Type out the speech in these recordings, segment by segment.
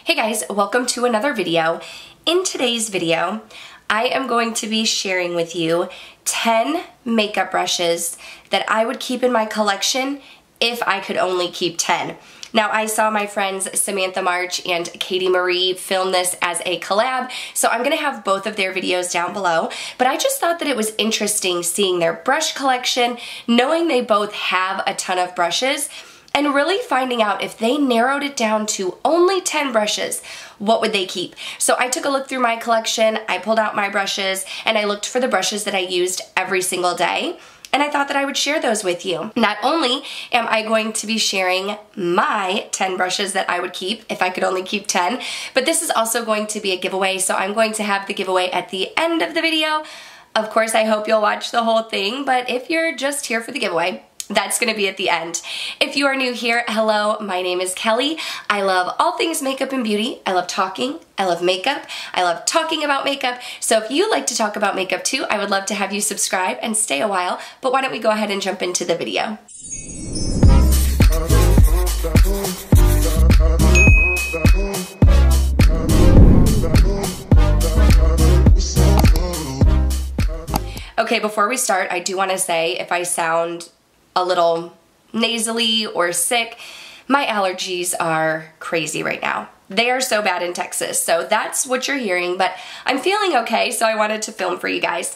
Hey guys, welcome to another video. In today's video, I am going to be sharing with you 10 makeup brushes that I would keep in my collection if I could only keep 10. Now, I saw my friends Samantha March and Katie Marie film this as a collab, so I'm gonna have both of their videos down below, but I just thought that it was interesting seeing their brush collection, knowing they both have a ton of brushes, and really finding out if they narrowed it down to only 10 brushes, what would they keep? So I took a look through my collection, I pulled out my brushes, and I looked for the brushes that I used every single day, and I thought that I would share those with you. Not only am I going to be sharing my 10 brushes that I would keep if I could only keep 10, but this is also going to be a giveaway, so I'm going to have the giveaway at the end of the video. Of course, I hope you'll watch the whole thing, but if you're just here for the giveaway, that's gonna be at the end. If you are new here, hello, my name is Kelly. I love all things makeup and beauty. I love talking, I love makeup, I love talking about makeup. So if you like to talk about makeup too, I would love to have you subscribe and stay a while, but why don't we go ahead and jump into the video. Okay, before we start, I do wanna say if I sound a little nasally or sick, my allergies are crazy right now. They are so bad in Texas, so that's what you're hearing, but I'm feeling okay, so I wanted to film for you guys.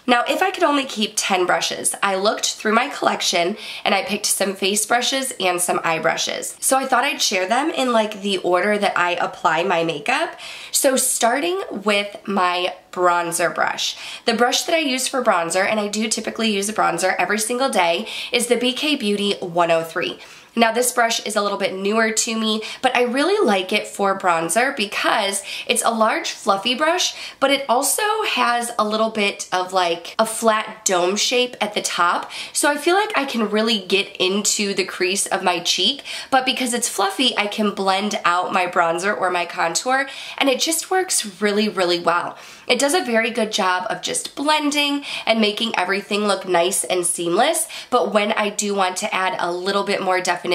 Now, if I could only keep 10 brushes, I looked through my collection and I picked some face brushes and some eye brushes. So I thought I'd share them in like the order that I apply my makeup. So starting with my bronzer brush. The brush that I use for bronzer, and I do typically use a bronzer every single day, is the BK Beauty 103. Now this brush is a little bit newer to me, but I really like it for bronzer because it's a large fluffy brush, but it also has a little bit of like a flat dome shape at the top. So I feel like I can really get into the crease of my cheek, but because it's fluffy, I can blend out my bronzer or my contour, and it just works really, really well. It does a very good job of just blending and making everything look nice and seamless, but when I do want to add a little bit more definition,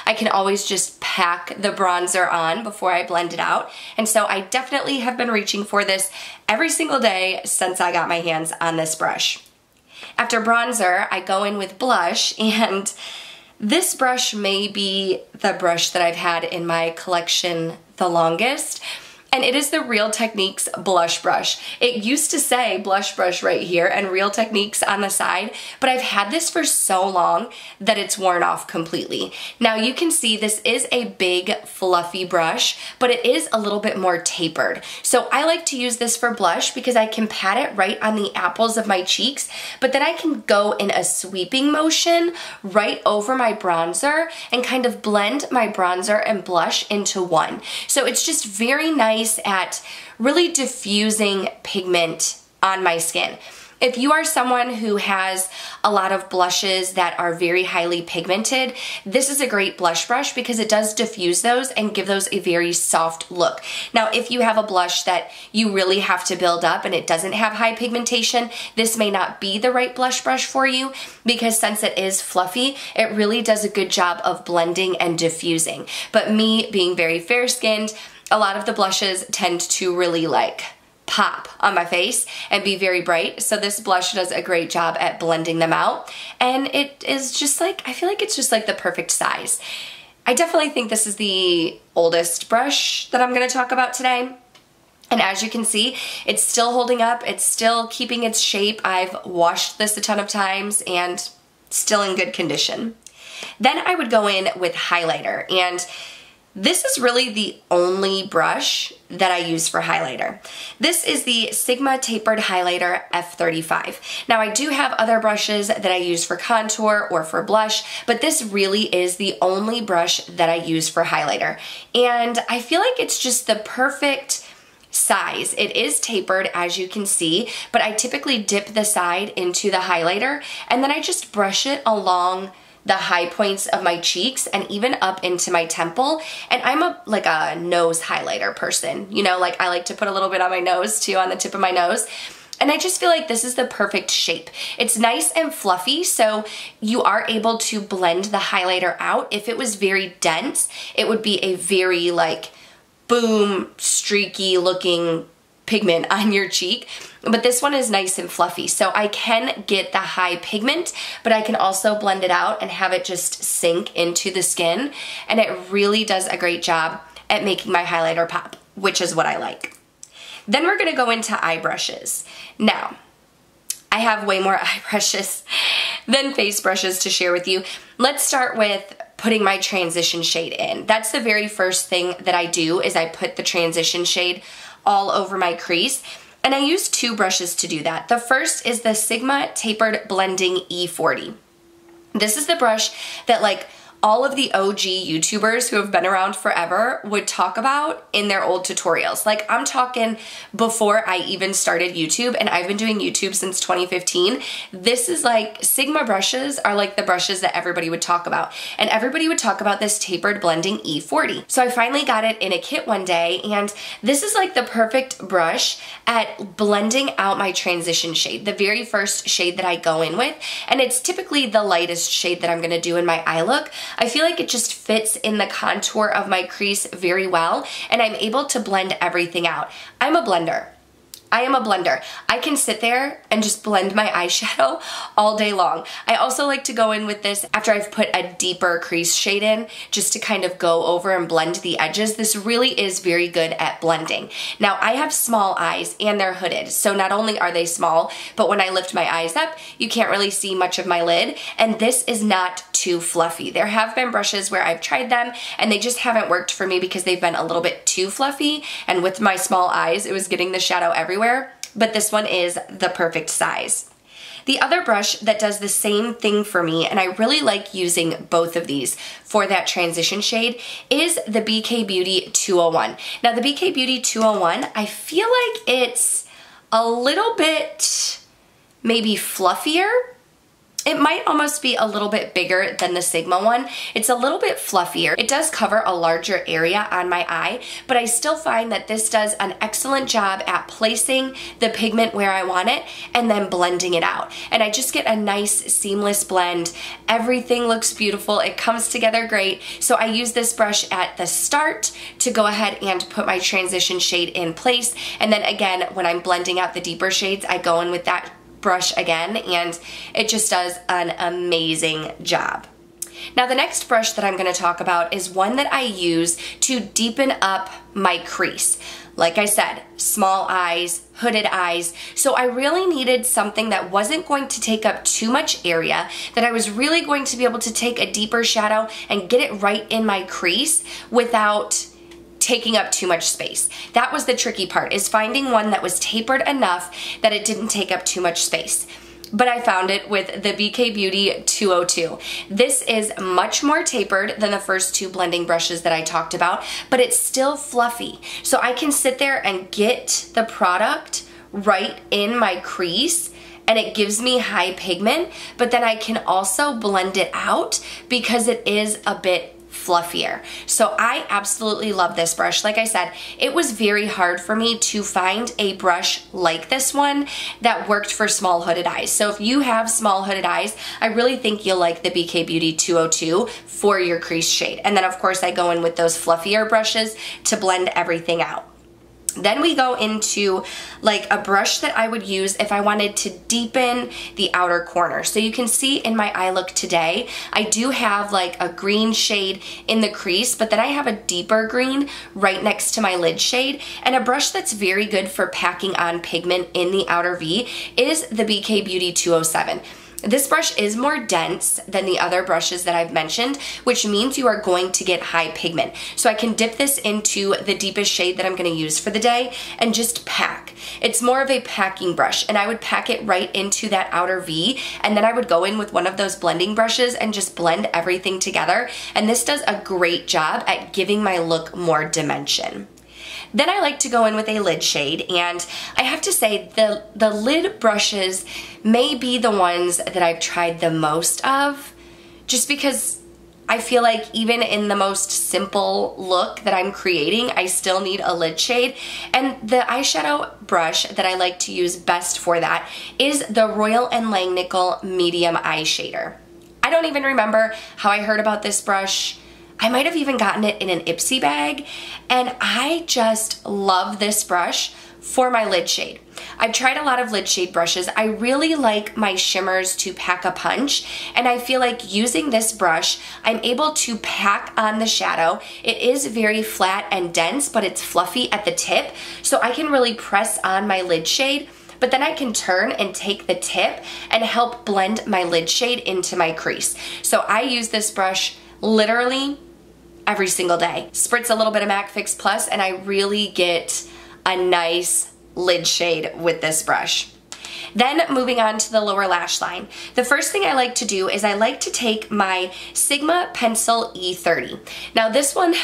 I can always just pack the bronzer on before I blend it out. And so I definitely have been reaching for this every single day since I got my hands on this brush. After bronzer, I go in with blush, and this brush may be the brush that I've had in my collection the longest. And it is the Real Techniques blush brush. It used to say blush brush right here and Real Techniques on the side, but I've had this for so long that it's worn off completely. Now you can see this is a big fluffy brush, but it is a little bit more tapered. So I like to use this for blush because I can pat it right on the apples of my cheeks, but then I can go in a sweeping motion right over my bronzer and kind of blend my bronzer and blush into one. So it's just very nice at really diffusing pigment on my skin. If you are someone who has a lot of blushes that are very highly pigmented, this is a great blush brush because it does diffuse those and give those a very soft look. Now, if you have a blush that you really have to build up and it doesn't have high pigmentation, this may not be the right blush brush for you because since it is fluffy, it really does a good job of blending and diffusing. But me being very fair-skinned, a lot of the blushes tend to really like pop on my face and be very bright. So this blush does a great job at blending them out. And it is just like, I feel like it's just like the perfect size. I definitely think this is the oldest brush that I'm gonna talk about today. And as you can see, it's still holding up. It's still keeping its shape. I've washed this a ton of times and still in good condition. Then I would go in with highlighter, and this is really the only brush that I use for highlighter. This is the Sigma Tapered Highlighter F35. Now I do have other brushes that I use for contour or for blush, but this really is the only brush that I use for highlighter. And I feel like it's just the perfect size. It is tapered, as you can see, but I typically dip the side into the highlighter and then I just brush it along the high points of my cheeks and even up into my temple. And I'm like a nose highlighter person, you know, like I like to put a little bit on my nose too, on the tip of my nose. And I just feel like this is the perfect shape. It's nice and fluffy, so you are able to blend the highlighter out. If it was very dense, it would be a very like boom, streaky looking pigment on your cheek, but this one is nice and fluffy. So I can get the high pigment, but I can also blend it out and have it just sink into the skin, and it really does a great job at making my highlighter pop, which is what I like. Then we're gonna go into eye brushes. Now, I have way more eye brushes than face brushes to share with you. Let's start with putting my transition shade in. That's the very first thing that I do, is I put the transition shade all over my crease. And I use two brushes to do that. The first is the Sigma Tapered Blending E40. This is the brush that like all of the OG YouTubers who have been around forever would talk about in their old tutorials. Like, I'm talking before I even started YouTube, and I've been doing YouTube since 2015. This is like, Sigma brushes are like the brushes that everybody would talk about. And everybody would talk about this Tapered Blending E40. So I finally got it in a kit one day, and this is like the perfect brush at blending out my transition shade, the very first shade that I go in with. And it's typically the lightest shade that I'm gonna do in my eye look. I feel like it just fits in the contour of my crease very well, and I'm able to blend everything out. I'm a blender. I am a blender. I can sit there and just blend my eyeshadow all day long. I also like to go in with this after I've put a deeper crease shade in, just to kind of go over and blend the edges. This really is very good at blending. Now, I have small eyes and they're hooded, so not only are they small, but when I lift my eyes up, you can't really see much of my lid, and this is not too fluffy. There have been brushes where I've tried them and they just haven't worked for me because they've been a little bit too fluffy, and with my small eyes, it was getting the shadow everywhere. But this one is the perfect size. The other brush that does the same thing for me, and I really like using both of these for that transition shade, is the BK Beauty 201. Now, the BK Beauty 201, I feel like it's a little bit maybe fluffier. It might almost be a little bit bigger than the Sigma one. It's a little bit fluffier. It does cover a larger area on my eye, but I still find that this does an excellent job at placing the pigment where I want it and then blending it out. And I just get a nice seamless blend. Everything looks beautiful. It comes together great. So I use this brush at the start to go ahead and put my transition shade in place. And then again, when I'm blending out the deeper shades, I go in with that brush again, and it just does an amazing job. Now, the next brush that I'm going to talk about is one that I use to deepen up my crease. Like I said, small eyes, hooded eyes, so I really needed something that wasn't going to take up too much area, that I was really going to be able to take a deeper shadow and get it right in my crease without taking up too much space. That was the tricky part, is finding one that was tapered enough that it didn't take up too much space. But I found it with the BK Beauty 202. This is much more tapered than the first two blending brushes that I talked about, but it's still fluffy. So I can sit there and get the product right in my crease, and it gives me high pigment, but then I can also blend it out because it is a bit fluffier. So I absolutely love this brush. Like I said, it was very hard for me to find a brush like this one that worked for small hooded eyes. So if you have small hooded eyes, I really think you'll like the BK Beauty 202 for your crease shade. And then of course I go in with those fluffier brushes to blend everything out. Then we go into like a brush that I would use if I wanted to deepen the outer corner. So you can see in my eye look today, I do have like a green shade in the crease, but then I have a deeper green right next to my lid shade. And a brush that's very good for packing on pigment in the outer V is the BK Beauty 207. This brush is more dense than the other brushes that I've mentioned, which means you are going to get high pigment. So I can dip this into the deepest shade that I'm going to use for the day and just pack. It's more of a packing brush, and I would pack it right into that outer V, and then I would go in with one of those blending brushes and just blend everything together. And this does a great job at giving my look more dimension. Then I like to go in with a lid shade, and I have to say the lid brushes may be the ones that I've tried the most of, just because I feel like even in the most simple look that I'm creating, I still need a lid shade. And the eyeshadow brush that I like to use best for that is the Royal & Langnickel Medium Eye Shader. I don't even remember how I heard about this brush. I might have even gotten it in an Ipsy bag, and I just love this brush for my lid shade. I've tried a lot of lid shade brushes. I really like my shimmers to pack a punch, and I feel like using this brush, I'm able to pack on the shadow. It is very flat and dense, but it's fluffy at the tip, so I can really press on my lid shade, but then I can turn and take the tip and help blend my lid shade into my crease. So I use this brush literally every single day. Spritz a little bit of MAC Fix Plus, and I really get a nice lid shade with this brush. Then moving on to the lower lash line. The first thing I like to do is I like to take my Sigma Pencil E30. Now this one,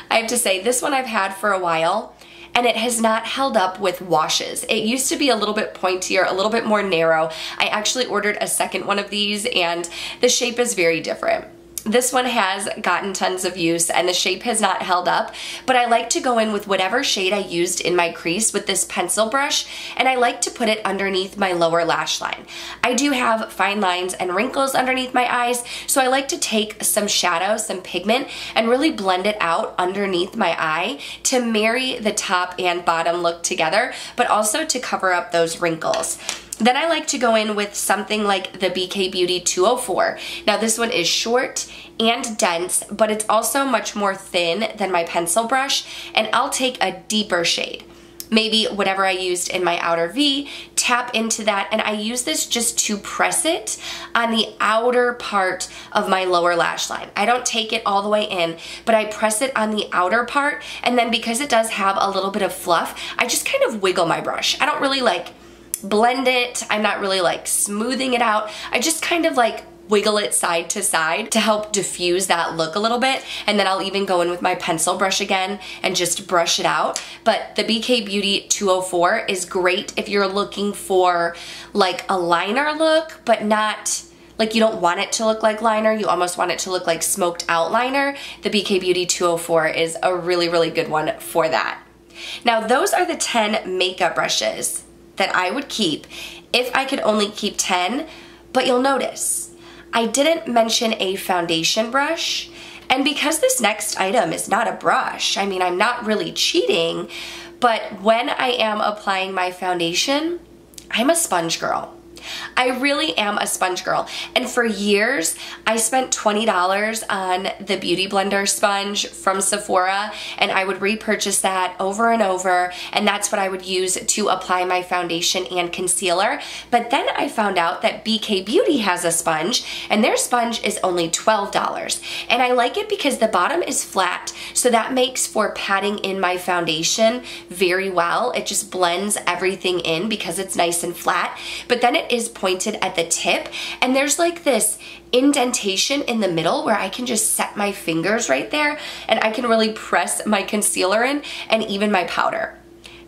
I have to say, this one I've had for a while, and it has not held up with washes. It used to be a little bit pointier, a little bit more narrow. I actually ordered a second one of these, and the shape is very different. This one has gotten tons of use and the shape has not held up, but I like to go in with whatever shade I used in my crease with this pencil brush, and I like to put it underneath my lower lash line. I do have fine lines and wrinkles underneath my eyes, so I like to take some shadow, some pigment, and really blend it out underneath my eye to marry the top and bottom look together, but also to cover up those wrinkles. Then I like to go in with something like the BK Beauty 204. Now this one is short and dense, but it's also much more thin than my pencil brush, and I'll take a deeper shade. Maybe whatever I used in my outer V, tap into that, and I use this just to press it on the outer part of my lower lash line. I don't take it all the way in, but I press it on the outer part, and then because it does have a little bit of fluff, I just kind of wiggle my brush. I don't really like blend it. I'm not really like smoothing it out. I just kind of like wiggle it side to side to help diffuse that look a little bit, and then I'll even go in with my pencil brush again and just brush it out. But the BK Beauty 204 is great if you're looking for like a liner look, but not like, you don't want it to look like liner, you almost want it to look like smoked out liner. The BK Beauty 204 is a really, really good one for that. Now those are the 10 makeup brushes that I would keep if I could only keep 10, but you'll notice I didn't mention a foundation brush, and because this next item is not a brush, I mean, I'm not really cheating, but when I am applying my foundation, I'm a sponge girl. I really am a sponge girl, and for years I spent $20 on the Beauty Blender sponge from Sephora, and I would repurchase that over and over, and that's what I would use to apply my foundation and concealer. But then I found out that BK Beauty has a sponge, and their sponge is only $12, and I like it because the bottom is flat, so that makes for patting in my foundation very well. It just blends everything in because it's nice and flat, but then it is pointed at the tip, and there's like this indentation in the middle where I can just set my fingers right there, and I can really press my concealer in and even my powder.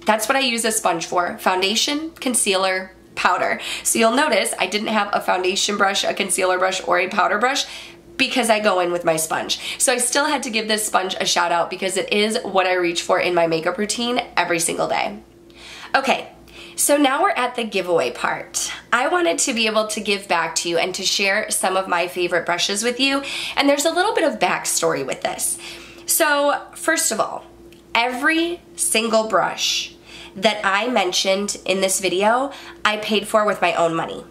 That's what I use a sponge for: foundation, concealer, powder. So you'll notice I didn't have a foundation brush, a concealer brush, or a powder brush because I go in with my sponge. So I still had to give this sponge a shout out because it is what I reach for in my makeup routine every single day. Okay. So now we're at the giveaway part. I wanted to be able to give back to you and to share some of my favorite brushes with you, and there's a little bit of backstory with this. So first of all, every single brush that I mentioned in this video, I paid for with my own money.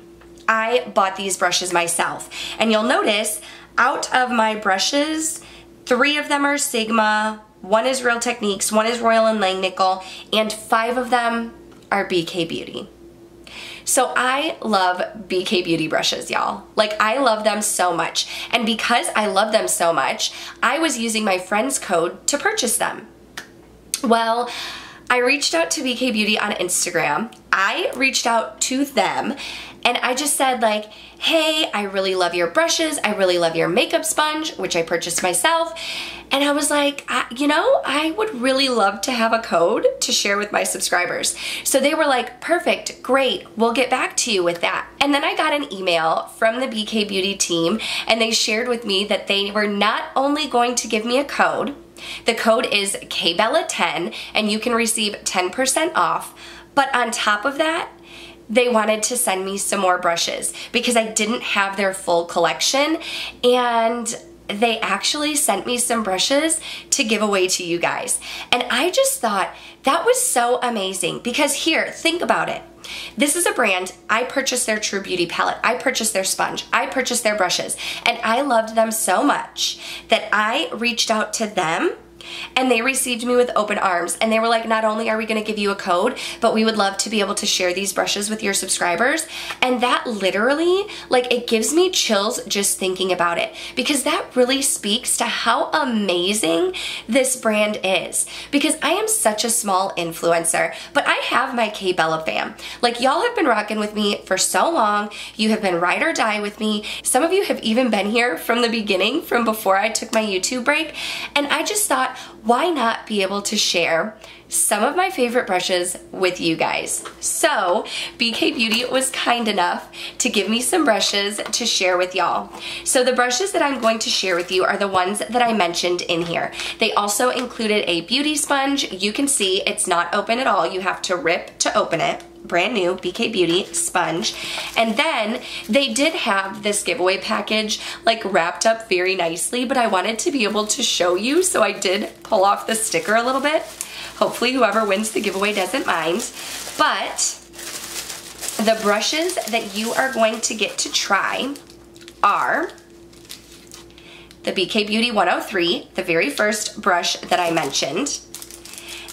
I bought these brushes myself, and you'll notice out of my brushes, 3 of them are Sigma, 1 is Real Techniques, 1 is Royal and Langnickel, and 5 of them are BK Beauty. So I love BK Beauty brushes, y'all. Like, I love them so much. And because I love them so much, I was using my friend's code to purchase them. Well, I reached out to BK Beauty on Instagram. I reached out to them, and I just said like, hey, I really love your brushes. I really love your makeup sponge, which I purchased myself. And I was like, you know, I would really love to have a code to share with my subscribers. So they were like, perfect, great, we'll get back to you with that. And then I got an email from the BK Beauty team, and they shared with me that they were not only going to give me a code, the code is KBella10, and you can receive 10% off, but on top of that, they wanted to send me some more brushes because I didn't have their full collection, and they actually sent me some brushes to give away to you guys. And I just thought that was so amazing because here, think about it. This is a brand, I purchased their True Beauty palette, I purchased their sponge, I purchased their brushes, and I loved them so much that I reached out to them and they received me with open arms. And they were like, not only are we gonna give you a code, but we would love to be able to share these brushes with your subscribers. And that literally, like, it gives me chills just thinking about it, because that really speaks to how amazing this brand is. Because I am such a small influencer, but I have my K-Bella fam. Like, y'all have been rocking with me for so long. You have been ride or die with me. Some of you have even been here from the beginning, from before I took my YouTube break. And I just thought, why not be able to share some of my favorite brushes with you guys? So BK Beauty was kind enough to give me some brushes to share with y'all. So the brushes that I'm going to share with you are the ones that I mentioned in here. They also included a beauty sponge. You can see it's not open at all. You have to rip to open it. Brand new BK Beauty sponge. And then they did have this giveaway package like wrapped up very nicely, but I wanted to be able to show you, so I did pull off the sticker a little bit. Hopefully whoever wins the giveaway doesn't mind. But the brushes that you are going to get to try are the BK Beauty 103, the very first brush that I mentioned.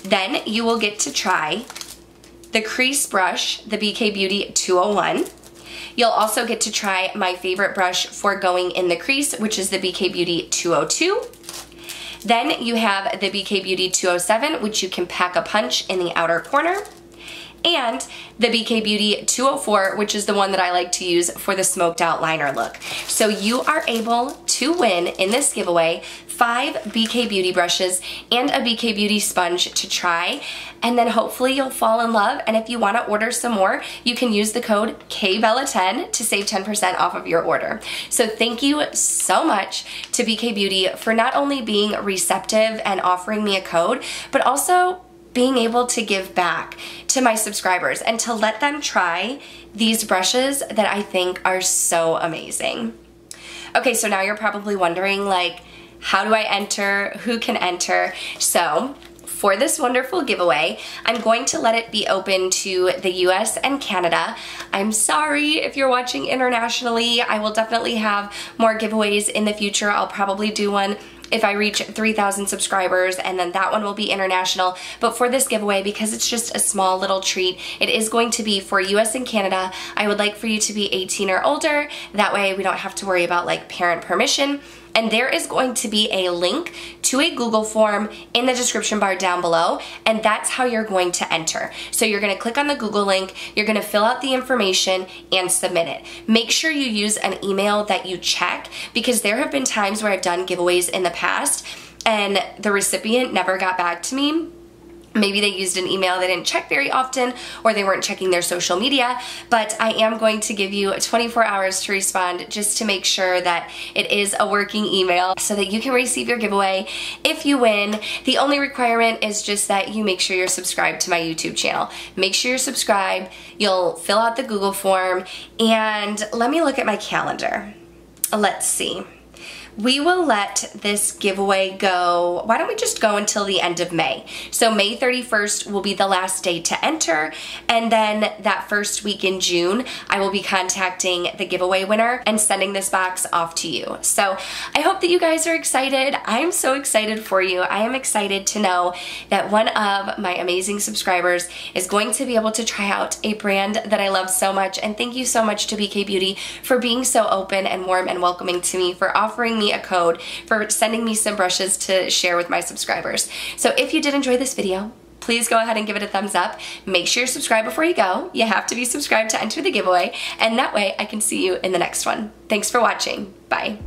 Then you will get to try the crease brush, the BK Beauty 201. You'll also get to try my favorite brush for going in the crease, which is the BK Beauty 202. Then you have the BK Beauty 207, which you can pack a punch in the outer corner. And the BK Beauty 204, which is the one that I like to use for the smoked out liner look. So you are able to win in this giveaway 5 BK Beauty brushes and a BK Beauty sponge to try, and then hopefully you'll fall in love. And if you want to order some more, you can use the code KBELLA10 to save 10% off of your order. So thank you so much to BK Beauty for not only being receptive and offering me a code, but also being able to give back to my subscribers and to let them try these brushes that I think are so amazing. Okay, so now you're probably wondering, like, how do I enter? Who can enter? So for this wonderful giveaway, I'm going to let it be open to the US and Canada. I'm sorry if you're watching internationally. I will definitely have more giveaways in the future. I'll probably do one if I reach 3,000 subscribers, and then that one will be international. But for this giveaway, because it's just a small little treat, it is going to be for US and Canada. I would like for you to be 18 or older. That way we don't have to worry about like parent permission. And there is going to be a link to a Google form in the description bar down below, and that's how you're going to enter. So you're going to click on the Google link, you're going to fill out the information and submit it. Make sure you use an email that you check, because there have been times where I've done giveaways in the past and the recipient never got back to me. Maybe they used an email they didn't check very often, or they weren't checking their social media, but I am going to give you 24 hours to respond just to make sure that it is a working email so that you can receive your giveaway if you win. The only requirement is just that you make sure you're subscribed to my YouTube channel. Make sure you're subscribed, you'll fill out the Google form, and let me look at my calendar. Let's see. We will let this giveaway go, why don't we just go until the end of May. So May 31st will be the last day to enter, and then that first week in June, I will be contacting the giveaway winner and sending this box off to you. So I hope that you guys are excited. I'm so excited for you. I am excited to know that one of my amazing subscribers is going to be able to try out a brand that I love so much. And thank you so much to BK Beauty for being so open and warm and welcoming to me, for offering me a code, for sending me some brushes to share with my subscribers. So if you did enjoy this video, please go ahead and give it a thumbs up. Make sure you're subscribed before you go. You have to be subscribed to enter the giveaway, and that way I can see you in the next one. Thanks for watching. Bye.